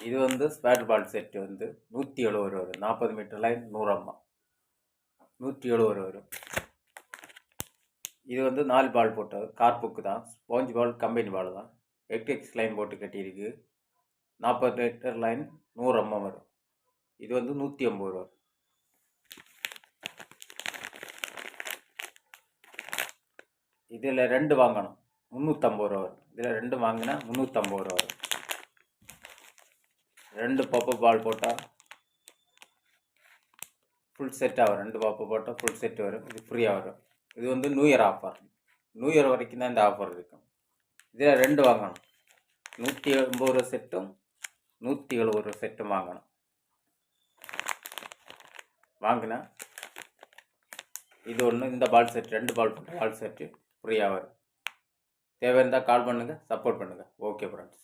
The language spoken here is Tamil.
இது வந்து ஸ்பேர் பால் செட்டு வந்து 170 வரும். 40 மீட்டர் லைன் 100 அம்மா 170 வரும். இது வந்து 4 பால் போட்டது கார்புக்கு தான். ஸ்பாஞ்ச் பால் கம்பெனி பால் தான். எக்ஸ் லைன் போட்டு கட்டியிருக்கு. 40 மீட்டர் லைன் 100 அம்மா வரும். இது வந்து 150 வரும். இதில் 2 வாங்கணும் 350 ரூபா வரும். இதில் 2 வாங்கினா 350 ரூபா வரும். 2 பப்பு பால் போட்டால் ஃபுல் செட்டாக வரும். 2 பப்பு போட்டால் ஃபுல் செட் வரும். இது ஃப்ரீயாக வரும். இது வந்து new year offer. New year வரைக்கும் தான் இந்த ஆஃபர் இருக்கும். இதில் 2 வாங்கணும். 180 ரூபா செட்டும் 170 ரூபா செட்டும் வாங்கணும். வாங்கினா இது ஒன்று, இந்த பால் செட் 2 பால் போட்ட பால் செட்டு ஃப்ரீயாக வரும். தேவை இருந்தால் கால் பண்ணுங்கள், சப்போர்ட் பண்ணுங்கள். Okay friends.